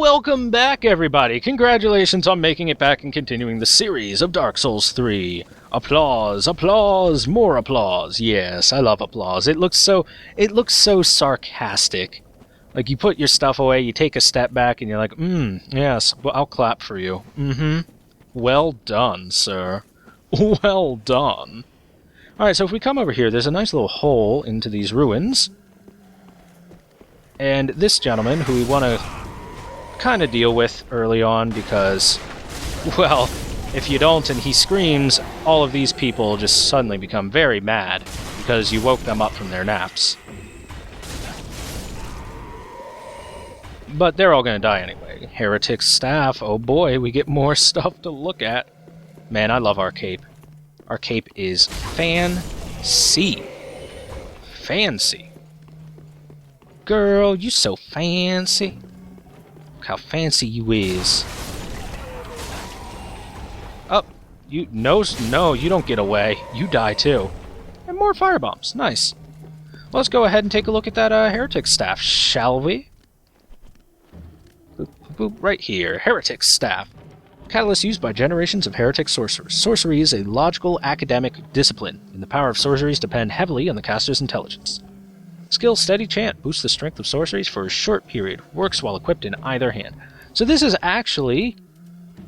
Welcome back, everybody! Congratulations on making it back and continuing the series of Dark Souls 3. Applause, applause, more applause. Yes, I love applause. It looks so sarcastic. Like, you put your stuff away, you take a step back, and you're like, yes, well, I'll clap for you. Well done, sir. Well done. Alright, so if we come over here, there's a nice little hole into these ruins. And this gentleman, who we want to kind of deal with early on because, well, if you don't and he screams, all of these people just suddenly become very mad because you woke them up from their naps. But they're all going to die anyway. Heretic Staff, oh boy, we get more stuff to look at. Man, I love our cape. Our cape is fancy. Fancy. Girl, you so fancy. Look how fancy you is. Oh, no, you don't get away. You die too. And more firebombs. Nice. Well, let's go ahead and take a look at that heretic staff, shall we? Boop, boop, boop, right here. Heretic staff. Catalyst used by generations of heretic sorcerers. Sorcery is a logical academic discipline, and the power of sorceries depend heavily on the caster's intelligence. Skill Steady Chant boosts the strength of sorceries for a short period. Works while equipped in either hand. So this is actually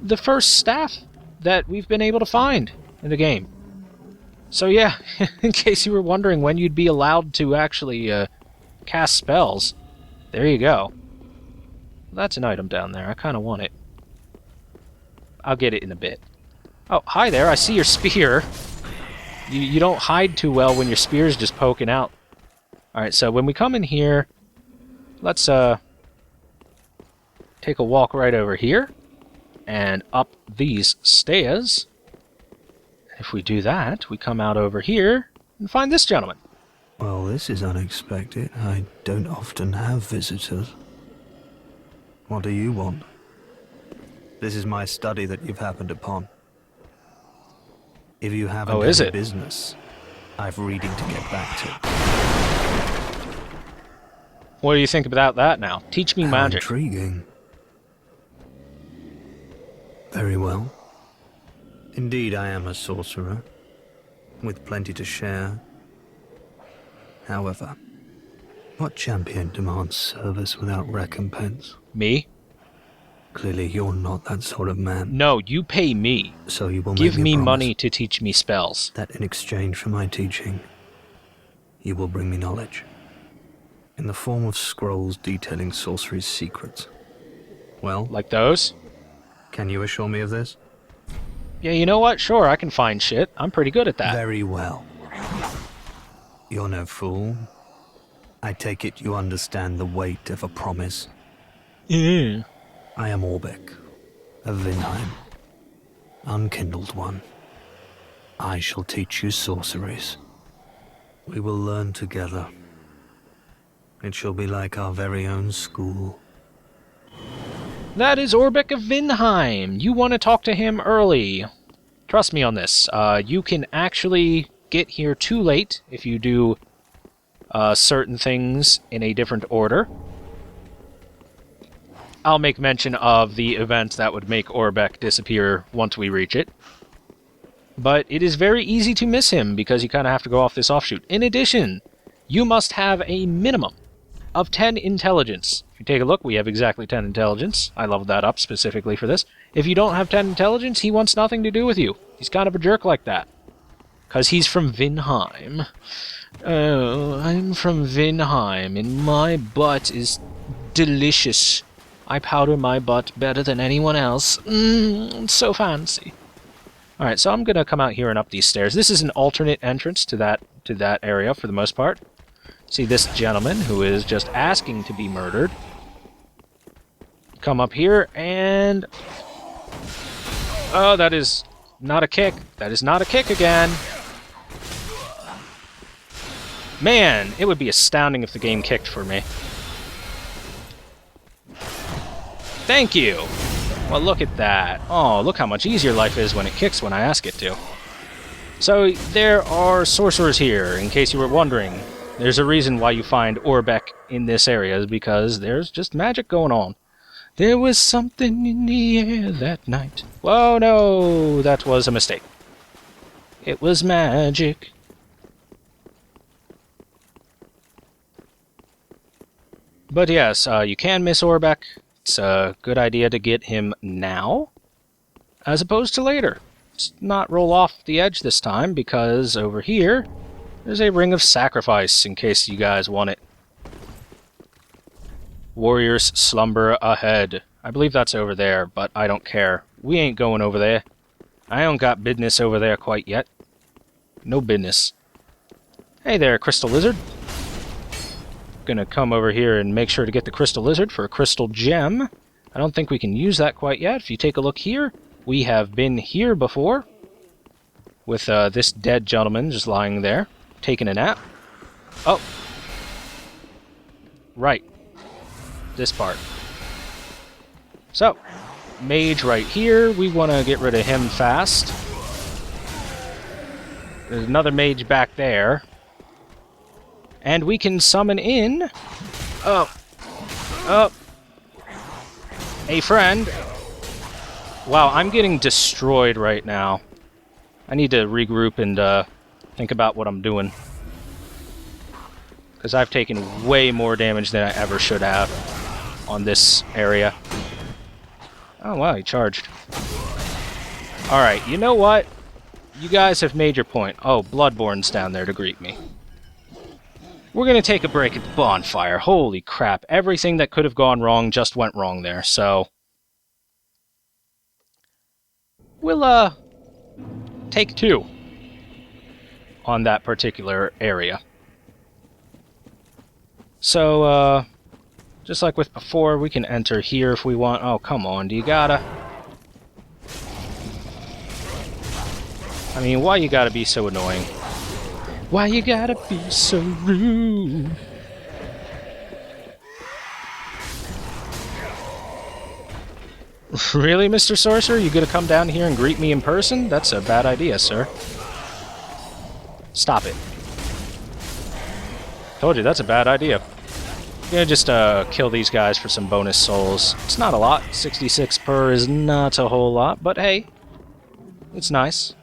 the first staff that we've been able to find in the game. So yeah, in case you were wondering when you'd be allowed to actually cast spells, there you go. That's an item down there. I kind of want it. I'll get it in a bit. Oh, hi there. I see your spear. You don't hide too well when your spear's just poking out. Alright, so when we come in here, let's take a walk right over here and up these stairs. If we do that, we come out over here and find this gentleman. Well, this is unexpected. I don't often have visitors. What do you want? This is my study that you've happened upon. If you haven't any business, I've reading to get back to. What do you think about that now? Teach me magic. Intriguing. Very well. Indeed, I am a sorcerer, with plenty to share. However, what champion demands service without recompense? Me? Clearly, you're not that sort of man. No, you pay me. So you will give me promise money to teach me spells. That in exchange for my teaching, you will bring me knowledge. In the form of scrolls detailing sorcery's secrets. Well? Like those? Can you assure me of this? Yeah, you know what? Sure, I can find shit. I'm pretty good at that. Very well. You're no fool. I take it you understand the weight of a promise. Yeah. I am Orbeck, of Vinheim. Unkindled one. I shall teach you sorceries. We will learn together. It shall be like our very own school. That is Orbeck of Vinheim. You want to talk to him early. Trust me on this. You can actually get here too late if you do certain things in a different order. I'll make mention of the event that would make Orbeck disappear once we reach it. But it is very easy to miss him because you kind of have to go off this offshoot. In addition, you must have a minimum of 10 intelligence. If you take a look, we have exactly 10 intelligence. I leveled that up specifically for this. If you don't have 10 intelligence, he wants nothing to do with you. He's kind of a jerk like that. Because he's from Vinheim. Oh, I'm from Vinheim, and my butt is delicious. I powder my butt better than anyone else. It's so fancy. Alright, so I'm going to come out here and up these stairs. This is an alternate entrance to that area for the most part. See this gentleman who is just asking to be murdered. Come up here and... Oh, that is not a kick. That is not a kick again. Man, it would be astounding if the game kicked for me. Thank you! Well, look at that. Oh, look how much easier life is when it kicks when I ask it to. So, there are sorcerers here, in case you were wondering. There's a reason why you find Orbeck in this area, is because there's just magic going on. There was something in the air that night. Whoa, no, that was a mistake. It was magic. But yes, you can miss Orbeck. It's a good idea to get him now, as opposed to later. Let's not roll off the edge this time, because over here, there's a Ring of Sacrifice, in case you guys want it. Warriors slumber ahead. I believe that's over there, but I don't care. We ain't going over there. I don't got business over there quite yet. No business. Hey there, Crystal Lizard. Gonna come over here and make sure to get the Crystal Lizard for a Crystal Gem. I don't think we can use that quite yet. If you take a look here, we have been here before. With this dead gentleman just lying there, taking a nap. Oh. Right. This part. So, mage right here. We want to get rid of him fast. There's another mage back there. And we can summon in... Oh. A friend. Wow, I'm getting destroyed right now. I need to regroup and think about what I'm doing. Because I've taken way more damage than I ever should have on this area. Oh wow, he charged. Alright, you know what? You guys have made your point. Oh, Bloodborne's down there to greet me. We're going to take a break at the bonfire. Holy crap, everything that could have gone wrong just went wrong there, so... We'll, take 2 on that particular area. So, just like with before, we can enter here if we want. Oh, come on, do you gotta? I mean, why you gotta be so annoying? Why you gotta be so rude? Really, Mr. Sorcerer? You gonna come down here and greet me in person? That's a bad idea, sir. Stop it. Told you, that's a bad idea. I'm gonna just kill these guys for some bonus souls. It's not a lot. 66 per is not a whole lot, but hey, it's nice.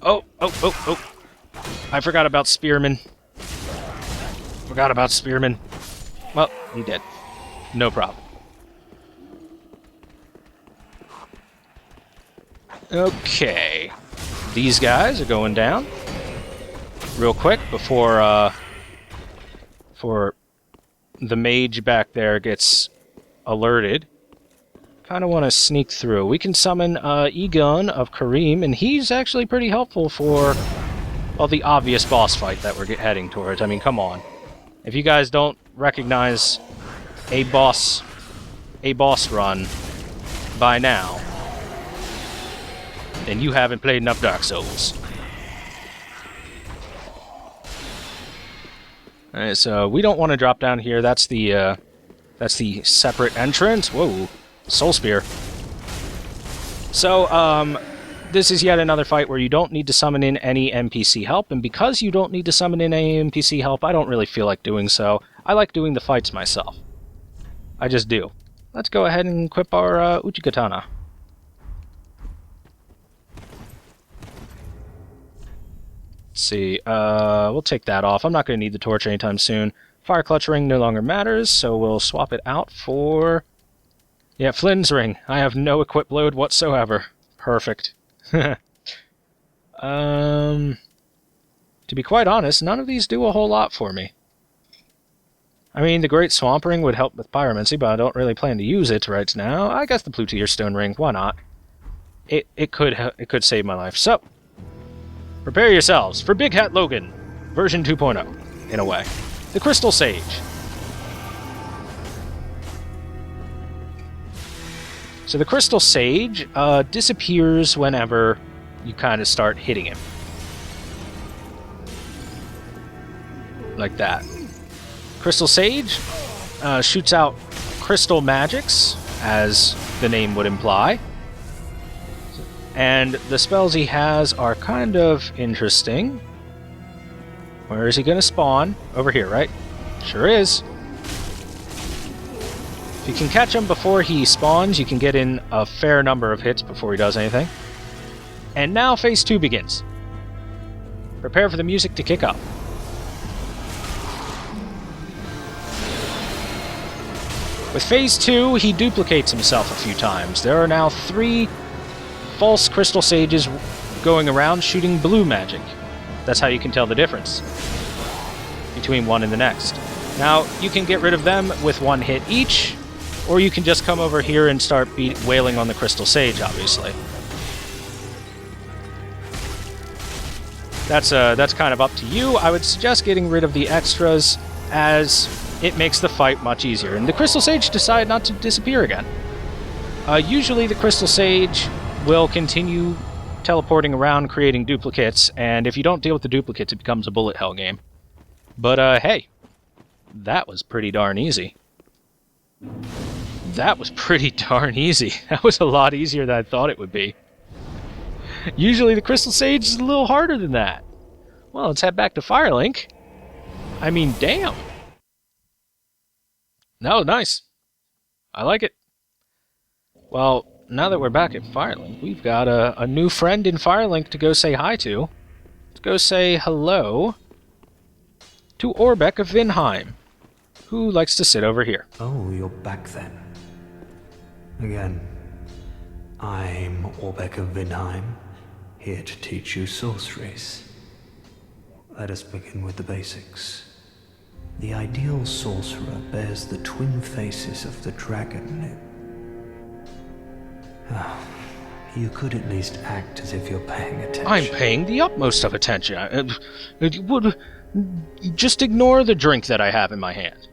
Oh. I forgot about Spearman. Well, he did. No problem. Okay. These guys are going down. Real quick before the mage back there gets alerted. Kind of want to sneak through. We can summon Egon of Karim, and he's actually pretty helpful for, well, the obvious boss fight that we're heading towards. I mean, come on. If you guys don't recognize a boss run by now, then you haven't played enough Dark Souls. Alright, so we don't want to drop down here. That's the separate entrance. Whoa. Soul Spear. So, this is yet another fight where you don't need to summon in any NPC help, and because you don't need to summon in any NPC help, I don't really feel like doing so. I like doing the fights myself. I just do. Let's go ahead and equip our Uchikatana. Let's see, we'll take that off. I'm not going to need the torch anytime soon. Fire Clutch Ring no longer matters, so we'll swap it out for... Yeah, Flynn's Ring. I have no equip load whatsoever. Perfect. To be quite honest, none of these do a whole lot for me. I mean, the Great Swamp Ring would help with pyromancy, but I don't really plan to use it right now. I guess the Plutier Stone Ring, why not? It could save my life. So, prepare yourselves for Big Hat Logan, version 2.0, in a way. The Crystal Sage. So the Crystal Sage disappears whenever you kind of start hitting him. Like that. Crystal Sage shoots out crystal magics, as the name would imply. And the spells he has are kind of interesting. Where is he going to spawn? Over here, right? Sure is. If you can catch him before he spawns, you can get in a fair number of hits before he does anything. And now Phase 2 begins. Prepare for the music to kick off. With Phase 2, he duplicates himself a few times. There are now 3 false crystal sages going around shooting blue magic. That's how you can tell the difference between one and the next. Now, you can get rid of them with 1 hit each, or you can just come over here and start wailing on the crystal sage, obviously. That's kind of up to you. I would suggest getting rid of the extras, as it makes the fight much easier. And the crystal sage decided not to disappear again. Usually the crystal sage will continue teleporting around, creating duplicates, and if you don't deal with the duplicates, it becomes a bullet hell game. But, hey, that was pretty darn easy. That was pretty darn easy. That was a lot easier than I thought it would be. Usually the crystal sage is a little harder than that. Well, let's head back to Firelink. I mean, damn. No, nice. I like it. Well, now that we're back at Firelink, we've got a new friend in Firelink to go say hi to. Let's go say hello to Orbeck of Vinheim, who likes to sit over here. Oh, you're back then. Again, I'm Orbeck of Vinheim, here to teach you sorceries. Let us begin with the basics. The ideal sorcerer bears the twin faces of the dragon. You could at least act as if you're paying attention. I'm paying the utmost of attention. Just ignore the drink that I have in my hand.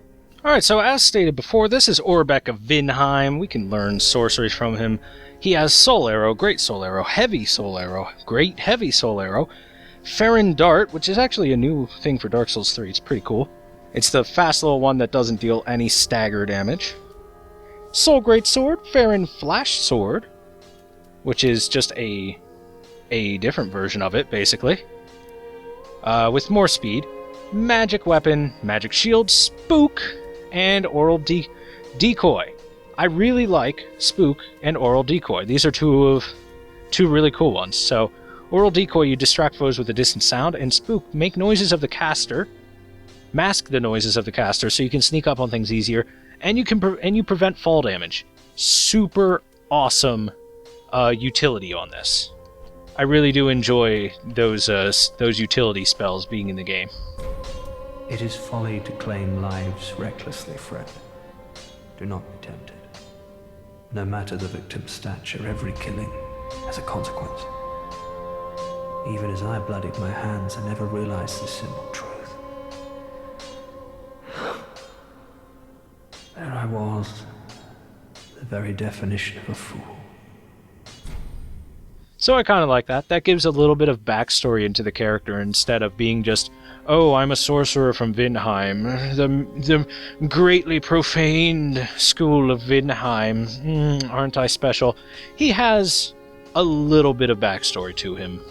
Alright, so as stated before, this is Orbeck of Vinheim. We can learn sorceries from him. He has Soul Arrow, Great Soul Arrow, Heavy Soul Arrow, Great Heavy Soul Arrow, Farron Dart, which is actually a new thing for Dark Souls 3. It's pretty cool. It's the fast little one that doesn't deal any stagger damage. Soul Great Sword, Farron Flash Sword, which is just a different version of it, basically. With more speed. Magic Weapon, Magic Shield, Spook, and Oral Decoy. I really like Spook and Oral Decoy. These are two really cool ones. So, Oral Decoy, you distract foes with a distant sound, and Spook, make noises of the caster, mask the noises of the caster so you can sneak up on things easier, and you prevent fall damage. Super awesome utility on this. I really do enjoy those utility spells being in the game. It is folly to claim lives recklessly, friend. Do not be tempted. No matter the victim's stature, every killing has a consequence. Even as I bloodied my hands, I never realized this simple truth. There I was, the very definition of a fool. So I kind of like that. That gives a little bit of backstory into the character instead of being just, oh, I'm a sorcerer from Vinheim, the greatly profaned school of Vinheim. Aren't I special? He has a little bit of backstory to him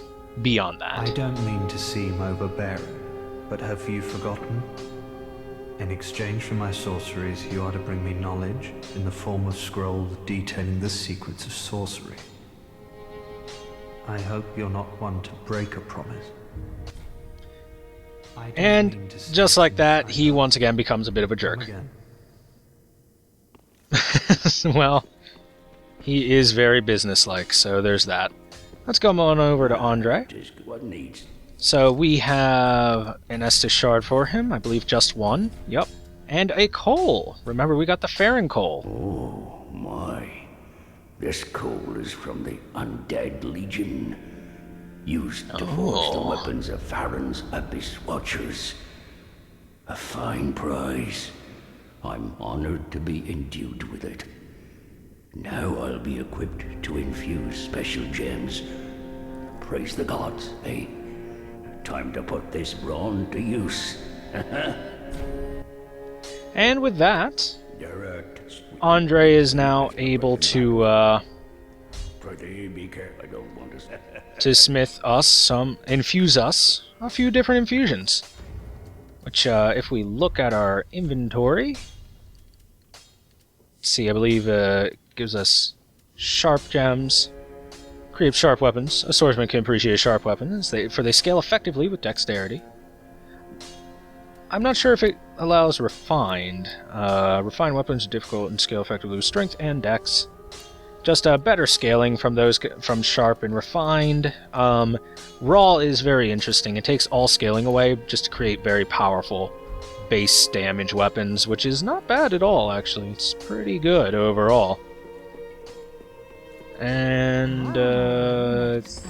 beyond that. I don't mean to seem overbearing, but have you forgotten? In exchange for my sorceries, you are to bring me knowledge in the form of scrolls detailing the secrets of sorcery. I hope you're not one to break a promise. And just like that, he once again becomes a bit of a jerk. Well, he is very businesslike, so there's that. Let's go on over to Andre. So we have an Estus Shard for him, I believe just one. Yep. And a coal. Remember, we got the Farron coal. Oh my. This coal is from the Undead Legion, used to forge the weapons of Farron's Abyss Watchers. A fine prize. I'm honored to be endued with it. Now I'll be equipped to infuse special gems. Praise the gods, eh? Time to put this brawn to use. And with that, Andre is now able to pretty. Be careful. I don't want to say. to smith us infuse us a few different infusions. Which, if we look at our inventory, let's see, I believe it gives us sharp gems, creates sharp weapons. A swordsman can appreciate sharp weapons, for they scale effectively with dexterity. I'm not sure if it allows refined. Refined weapons are difficult and scale effectively with strength and dex. Just better scaling from those from sharp and refined. Raw is very interesting. It takes all scaling away just to create very powerful base damage weapons, which is not bad at all, actually. It's pretty good overall. And let's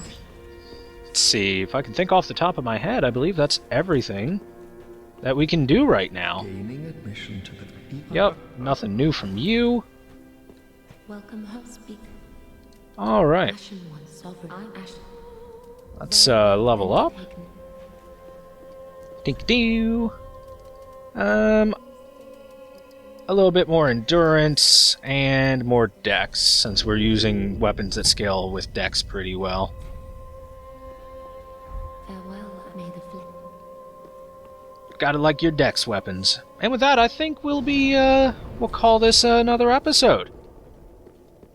see, if I can think off the top of my head, I believe that's everything that we can do right now. Yep, nothing new from you. Welcome, host speaker. Alright. Let's level up. Dink-doo. A little bit more endurance and more dex, since we're using weapons that scale with dex pretty well. Farewell, may the Gotta like your dex weapons. And with that, I think we'll call this another episode.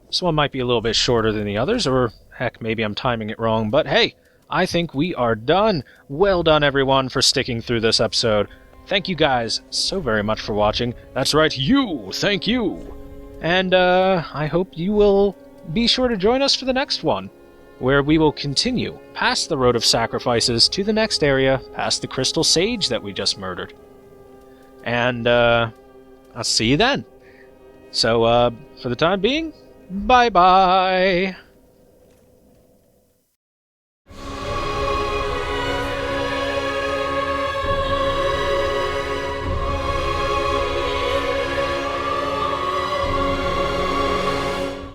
This one might be a little bit shorter than the others, or heck, maybe I'm timing it wrong, but hey, I think we are done. Well done, everyone, for sticking through this episode. Thank you guys so very much for watching. That's right, you! Thank you! And, I hope you will be sure to join us for the next one, where we will continue past the Road of Sacrifices to the next area, past the Crystal Sage that we just murdered. And, I'll see you then. So, for the time being, bye-bye!